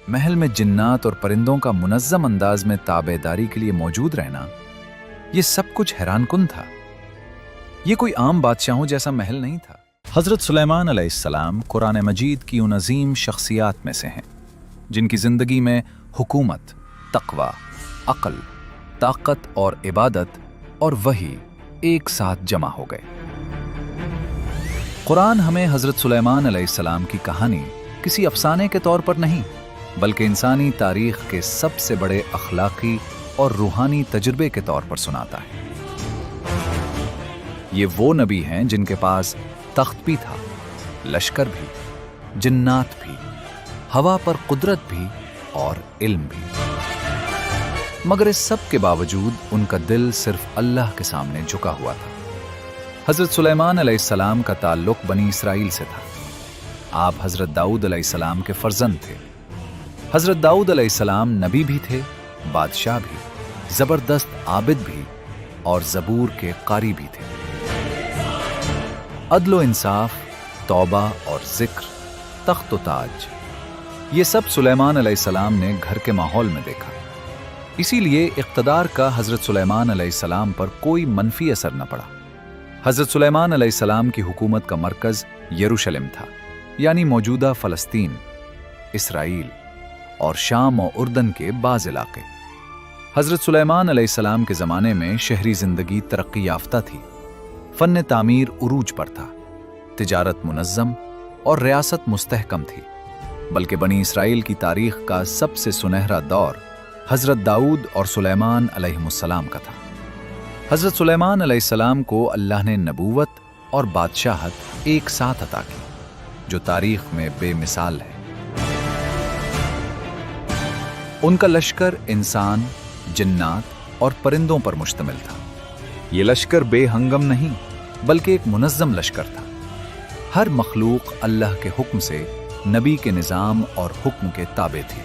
महल में जिन्नात और परिंदों का मुनज़्ज़म अंदाज में ताबेदारी के लिए मौजूद रहना, ये सब कुछ हैरानकुन था। ये कोई आम बादशाहों जैसा महल नहीं था। हज़रत सुलेमान अलैहिस्सलाम कुरान मजीद की उन अजीम शख्सियात में से हैं जिनकी ज़िंदगी में हुकूमत, तक़वा, अक़ल, ताकत और इबादत और वही एक साथ जमा हो गए। कुरान हमें हज़रत सुलेमान अलैहिस्सलाम की कहानी किसी अफसाने के तौर पर नहीं, बल्कि इंसानी तारीख़ के सबसे बड़े अखलाक़ी और रूहानी तजुर्बे के तौर पर सुनाता है। ये वो नबी हैं जिनके पास तख्त भी था, लश्कर भी, जिन्नात भी, हवा पर कुदरत भी और इल्म भी। मगर इस सब के बावजूद उनका दिल सिर्फ अल्लाह के सामने झुका हुआ था। हज़रत सुलेमान अलैहिस्सलाम का ताल्लुक बनी इसराइल से था। आप हज़रत दाऊद अलैहिस्सलाम के फर्जंद थे। हज़रत दाऊद अलैहिस्सलाम नबी भी थे, बादशाह भी, ज़बरदस्त आबिद भी और ज़बूर के कारी भी थे। अदल व इंसाफ, तौबा और ज़िक्र, तख्त व ताज, ये सब सुलेमान अलैहिस्सलाम ने घर के माहौल में देखा। इसीलिए इक़्तिदार का हज़रत सुलेमान अलैहिस्सलाम पर कोई मनफी असर न पड़ा। हज़रत सुलेमान अलैहिस्सलाम की हुकूमत का मरकज़ यरूशलेम था, यानी मौजूदा फ़लस्तीन, इसराइल और शाम और उर्दन के बाज़ इलाके। हज़रत सुलेमान अलैहिस्सलाम के ज़माने में शहरी ज़िंदगी तरक्की याफ्ता थी, फ़न तामीर उरूज पर था, तिजारत मुनज़्ज़म और रियासत मुस्तहकम थी। बल्कि बनी इसराइल की तारीख़ का सबसे सुनहरा दौर हज़रत दाऊद और सुलेमान अलैहिमुस्सलाम का था। हज़रत सुलेमान अलैहिस्सलाम को अल्लाह ने नबूवत और बादशाहत एक साथ अता की, जो तारीख़ में बेमिसाल है। उनका लश्कर इंसान, जिन्नात और परिंदों पर मुश्तमिल था। ये लश्कर बेहंगम नहीं, बल्कि एक मुनज़्ज़म लश्कर था। हर मखलूक अल्लाह के हुक्म से नबी के निज़ाम और हुक्म के ताबे थी।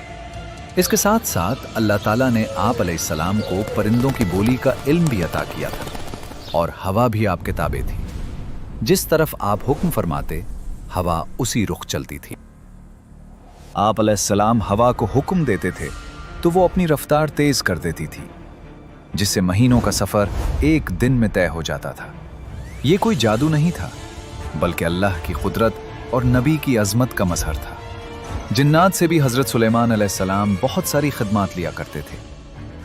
इसके साथ साथ अल्लाह ताला ने आप अलैहिस्सलाम को परिंदों की बोली का इल्म भी अता किया था और हवा भी आपके ताबे थी। जिस तरफ आप हुक्म फरमाते, हवा उसी रुख चलती थी। आप अलैहिस्सलाम हवा को हुक्म देते थे तो वो अपनी रफ्तार तेज कर देती थी, जिससे महीनों का सफ़र एक दिन में तय हो जाता था। ये कोई जादू नहीं था, बल्कि अल्लाह की कुदरत और नबी की अज़मत का मज़हर था। जिन्नात से भी हज़रत सुलेमान अलैहिस्सलाम बहुत सारी खिदमात लिया करते थे।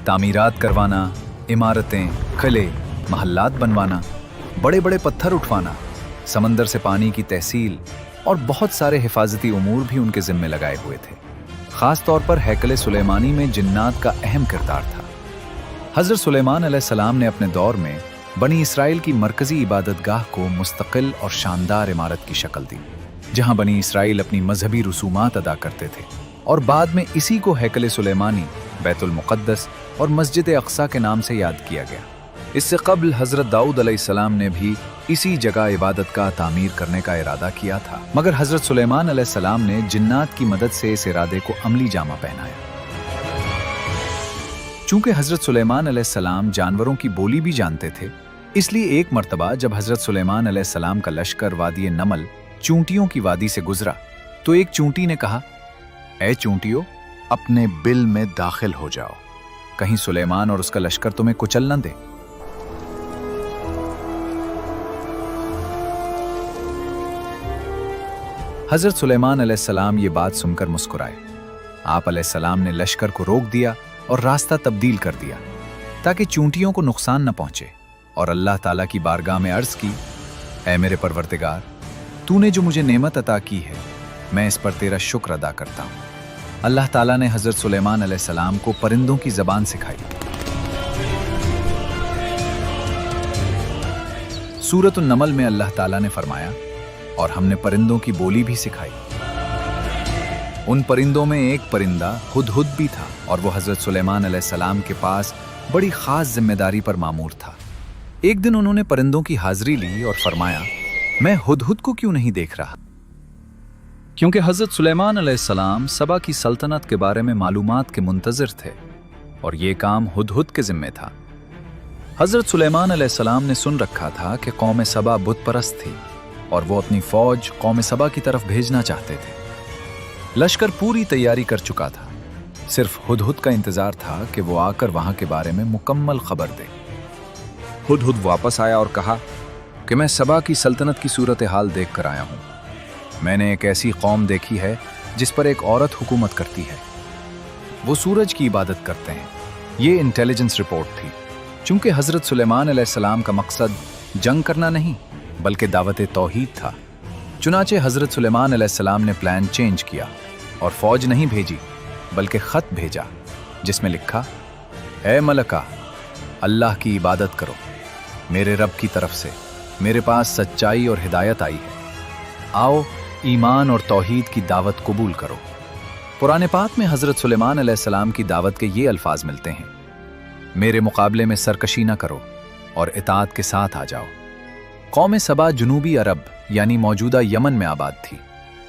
तामीरात करवाना, इमारतें, किले, महल्लात बनवाना, बड़े बड़े पत्थर उठवाना, समंदर से पानी की तहसील और बहुत सारे हिफाजती उमूर भी उनके ज़िम्मे लगाए हुए थे। ख़ास तौर पर हैकल सुलेमानी में जिन्नात का अहम किरदार था। हज़रत सुलेमान अलैहिस्सलाम ने अपने दौर में बनी इसराइल की मरकज़ी इबादतगाह को मुस्तकिल और शानदार इमारत की शक्ल दी, जहां बनी इसराइल अपनी मजहबी रसूमात अदा करते थे, और बाद में इसी को हैकल सुलेमानी, बैतुल मुक़द्दस और मस्जिद अक़सा के नाम से याद किया गया। इससे क़ब्ल हज़रत दाऊद अलैहिस्सलाम ने भी इसी जगह इबादत का तामीर करने का इरादा किया था, मगर हज़रत सुलेमान अलैहिस्सलाम ने जिन्नात की मदद से इस इरादे को अमली जामा पहनाया। चूंकि हज़रत सुलेमान अलैहिस्सलाम जानवरों की बोली भी जानते थे, इसलिए एक मर्तबा जब हज़रत सुलेमान अलैहिस्सलाम का लश्कर वादी नमल, चूंटियों की वादी से गुजरा, तो एक चूंटी ने कहा, ऐ चूंटियों, अपने बिल में दाखिल हो जाओ, कहीं सुलेमान और उसका लश्कर तुम्हें कुचल न दे। हज़रत सुलेमान अलैहिस्सलाम ये बात सुनकर मुस्कुराए। आप अलैहिस्सलाम ने लश्कर को रोक दिया और रास्ता तब्दील कर दिया ताकि चूंटियों को नुकसान न पहुंचे, और अल्लाह ताला की बारगाह में अर्ज़ की, ऐ मेरे परवरदिगार, तूने जो मुझे नेमत अता की है, मैं इस पर तेरा शुक्र अदा करता हूँ। अल्लाह ताला ने हज़रत सुलेमान अलैहिस्सलाम को परिंदों की ज़बान सिखाई। सूरत नमल में अल्लाह ताला ने फरमाया, और हमने परिंदों की बोली भी सिखाई। उन परिंदों में एक परिंदा हुदहुद भी था, और वो हज़रत सुलेमान अलैहिस्सलाम के पास बड़ी ख़ास जिम्मेदारी पर मामूर था। एक दिन उन्होंने परिंदों की हाज़िरी ली और फरमाया, मैं हुदहुद को क्यों नहीं देख रहा? क्योंकि हज़रत सुलेमान अलैहिस्सलाम सबा की सल्तनत के बारे में मालूमात के मुंतज़िर थे, और ये काम हुदहुद के ज़िम्मे था। हज़रत सुलेमान अलैहिस्सलाम ने सुन रखा था कि कौम सबा बुत परस्त थी, और वो अपनी फ़ौज कौम सबा की तरफ भेजना चाहते थे। लश्कर पूरी तैयारी कर चुका था, सिर्फ हुदहुद का इंतजार था कि वो आकर वहां के बारे में मुकम्मल खबर दे। हुदहुद वापस आया और कहा कि मैं सबा की सल्तनत की सूरत हाल देख कर आया हूं। मैंने एक ऐसी कौम देखी है जिस पर एक औरत हुकूमत करती है। वो सूरज की इबादत करते हैं। ये इंटेलिजेंस रिपोर्ट थी। चूंकि हजरत सुलेमान अलैहिस्सलाम का मकसद जंग करना नहीं बल्कि दावत तौहीद था, चुनाचे हजरत सुलेमान अलैहिस्सलाम ने प्लान चेंज किया और फौज नहीं भेजी बल्कि खत भेजा जिसमें लिखा, ऐ मलका, अल्लाह की इबादत करो। मेरे रब की तरफ से मेरे पास सच्चाई और हिदायत आई है। आओ ईमान और तौहीद की दावत कबूल करो। कुरान पाक में हजरत सुलेमान अलैहिस्सलाम की दावत के ये अल्फाज मिलते हैं, मेरे मुकाबले में सरकशी न करो और इताअत के साथ आ जाओ। कौम सबा जनूबी अरब यानी मौजूदा यमन में आबाद थी।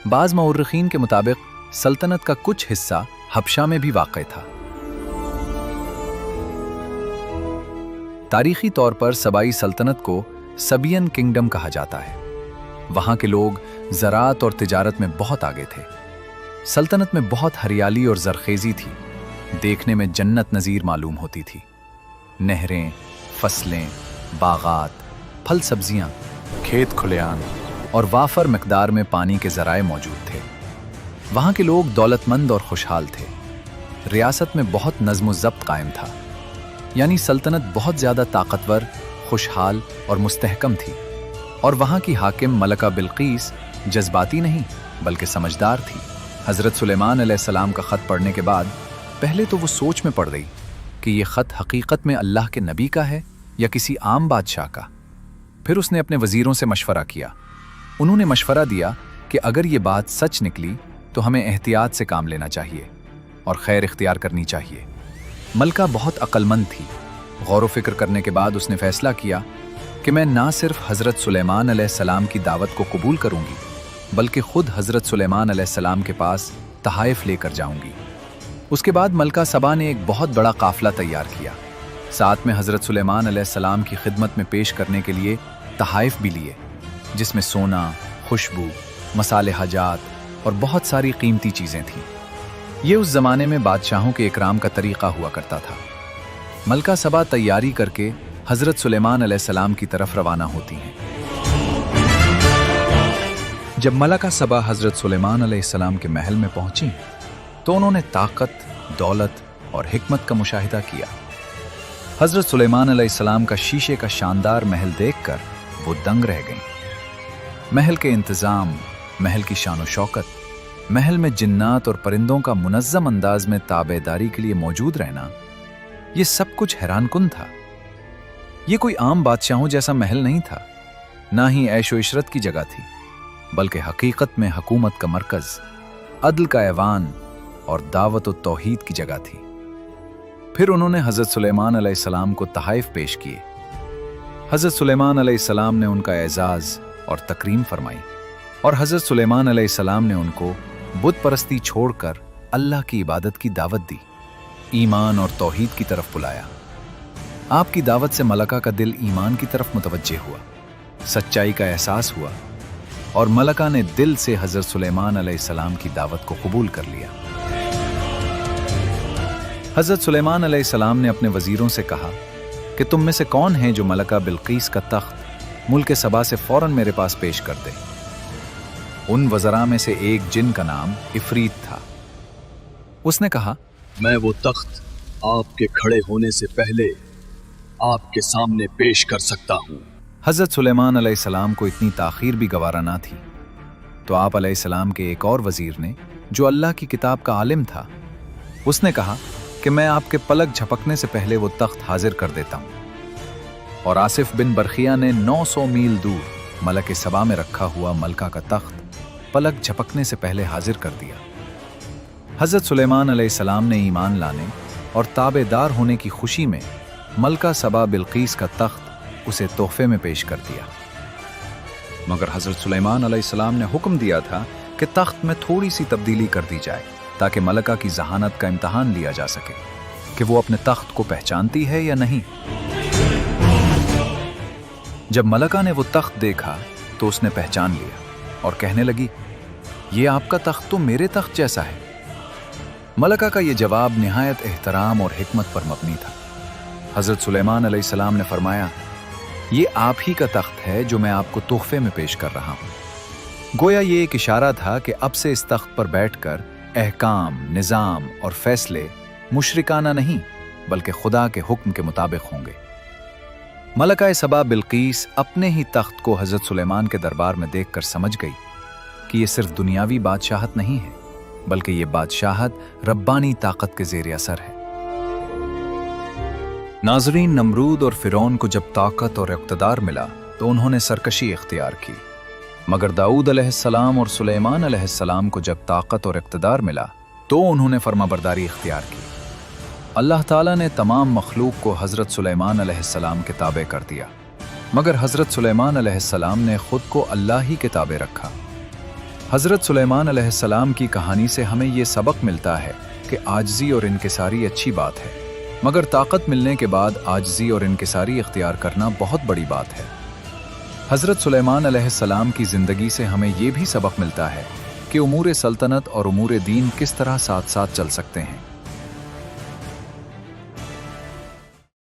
बाज़ मुअर्रिखीन के मुताबिक सल्तनत का कुछ हिस्सा हबशा में भी वाक़ था। तारीखी तौर पर सबाई सल्तनत को सबियन किंगडम कहा जाता है। वहां के लोग ज़राअत और तिजारत में बहुत आगे थे। सल्तनत में बहुत हरियाली और जरखेज़ी थी। देखने में जन्नत नज़ीर मालूम होती थी। नहरें, फसलें, बागात, फल सब्जियां, खेत खुलियान और वाफर मिकदार में पानी के ज़राए मौजूद थे। वहाँ के लोग दौलतमंद और खुशहाल थे। रियासत में बहुत नज़्म ज़ब्त कायम था, यानी सल्तनत बहुत ज़्यादा ताकतवर, खुशहाल और मुस्तहकम थी। और वहाँ की हाकिम मलका बिल्कीस जज्बाती नहीं बल्कि समझदार थी। हज़रत सुलेमान अलैहिस्सलाम का ख़त पढ़ने के बाद पहले तो वो सोच में पड़ गई कि ये ख़त हकीकत में अल्लाह के नबी का है या किसी आम बादशाह का। फिर उसने अपने वज़ीरों से मशवरा किया। उन्होंने मशवरा दिया कि अगर ये बात सच निकली तो हमें एहतियात से काम लेना चाहिए और खैर इख्तियार करनी चाहिए। मलका बहुत अक्लमंद थी। गौर व फिक्र करने के बाद उसने फ़ैसला किया कि मैं ना सिर्फ हज़रत सुलेमान अलैहिस्सलाम की दावत को कबूल करूँगी बल्कि ख़ुद हज़रत सुलेमान अलैहिस्सलाम के पास तहाइफ लेकर जाऊँगी। उसके बाद मलका सबा ने एक बहुत बड़ा काफ़िला तैयार किया। साथ में हज़रत सुलेमान अलैहिस्सलाम की खिदमत में पेश करने के लिए तहाइफ भी लिए, जिसमें सोना, खुशबू, मसाले हजात और बहुत सारी कीमती चीज़ें थीं। ये उस ज़माने में बादशाहों के इकराम का तरीक़ा हुआ करता था। मलका सबा तैयारी करके हज़रत सुलेमान अलैहिस्सलाम की तरफ रवाना होती हैं। जब मलका सबा हज़रत सुलेमान अलैहिस्सलाम के महल में पहुंची तो उन्होंने ताकत, दौलत और हिकमत का मुशाहिदा किया। हज़रत सुलेमान अलैहिस्सलाम का शीशे का शानदार महल देखकर वो दंग रह गईं। महल के इंतज़ाम, महल की शान व शौकत, महल में जिन्नात और परिंदों का मुनज़्ज़म अंदाज में ताबेदारी के लिए मौजूद रहना, ये सब कुछ हैरानकुन था। ये कोई आम बादशाहों जैसा महल नहीं था, ना ही ऐशो इशरत की जगह थी, बल्कि हकीकत में हुकूमत का मरकज़, अदल का ऐवान और दावत व तौहीद की जगह थी। फिर उन्होंने हज़रत सुलेमान अलैहिस्सलाम को तहाइफ पेश किए। हज़रत सुलेमान अलैहिस्सलाम ने उनका एजाज़ और तकरीम फरमाई और हज़रत सुलेमान अलैहिस्सलाम ने उनको बुत परस्ती छोड़कर अल्लाह की इबादत की दावत दी, ईमान और तौहीद की तरफ बुलाया। आपकी दावत से मलका का दिल ईमान की तरफ मुतवज्जे हुआ, सच्चाई का एहसास हुआ और मलका ने दिल से हज़रत सुलेमान अलैहिस्सलाम की दावत को कबूल कर लिया। हज़रत सुलेमान अलैहिस्सलाम ने अपने वज़ीरों से कहा कि तुम में से कौन है जो मलका बिल्कीस का तख्त मुल्क सबा से फ़ौरन मेरे पास पेश कर दे। उन वज़रा में से एक जिन का नाम इफ़रीत था। उसने कहा, मैं वो तख्त आपके खड़े होने से पहले आपके सामने पेश कर सकता हूँ। हज़रत सुलेमान अलैहिस्सलाम को इतनी ताख़ीर भी गवारा ना थी, तो आप अलैहिस्सलाम के एक और वज़ीर ने, जो अल्लाह की किताब का आलिम था, उसने कहा कि मैं आपके पलक झपकने से पहले वो तख्त हाजिर कर देता हूँ। और आसिफ बिन बरखिया ने 900 मील दूर मलक सबा में रखा हुआ मलका का तख्त पलक झपकने से पहले हाजिर कर दिया। हज़रत सुलेमान अलैहिस्सलाम ने ईमान लाने और ताबेदार होने की खुशी में मलका सबा बिल्कीस का तख्त उसे तोहफे में पेश कर दिया। मगर हज़रत सुलेमान अलैहिस्सलाम ने हुक्म दिया था कि तख्त में थोड़ी सी तब्दीली कर दी जाए ताकि मलका की जहानत का इम्तहान लिया जा सके कि वो अपने तख्त को पहचानती है या नहीं। जब मलका ने वो तख्त देखा तो उसने पहचान लिया और कहने लगी, ये आपका तख्त तो मेरे तख्त जैसा है। मलका का ये जवाब निहायत एहतराम और हिकमत पर मबनी था। हजरत सुलेमान अलैहिस्सलाम ने फरमाया, ये आप ही का तख्त है जो मैं आपको तोहफे में पेश कर रहा हूँ। गोया ये एक इशारा था कि अब से इस तख्त पर बैठकर अहकाम, निज़ाम और फैसले मुशरिकाना नहीं बल्कि खुदा के हुक्म के मुताबिक होंगे। मलका सबा बिल्कीस अपने ही तख्त को हजरत सुलेमान के दरबार में देखकर समझ गई कि ये सिर्फ दुनियावी बादशाहत नहीं है बल्कि ये बादशाहत रब्बानी ताकत के ज़ेर असर है। नाज़रीन, नमरूद और फिरौन को जब ताकत और इक़्तिदार मिला तो उन्होंने सरकशी इख्तियार की, मगर दाऊद अलैहिस्सलाम और सुलेमान अलैहिस्सलाम को जब ताकत और इक़्तिदार मिला तो उन्होंने फरमाबरदारी इख्तियार की। अल्लाह ताला ने तमाम मखलूक को हज़रत सुलेमान अलैहिस्सलाम के ताबे कर दिया, मगर हज़रत सुलेमान अलैहिस्सलाम ने खुद को अल्लाह ही के ताबे रखा। हज़रत सुलेमान अलैहिस्सलाम की कहानी से हमें ये सबक मिलता है कि आजिज़ी और इनकिसारी अच्छी बात है, मगर ताकत मिलने के बाद आजिज़ी और इनकिसारी इख्तियार करना बहुत बड़ी बात है। हज़रत सुलेमान अलैहिस्सलाम की ज़िंदगी से हमें ये भी सबक मिलता है कि उमूर सल्तनत और उमूर दीन किस तरह साथ साथ चल सकते हैं।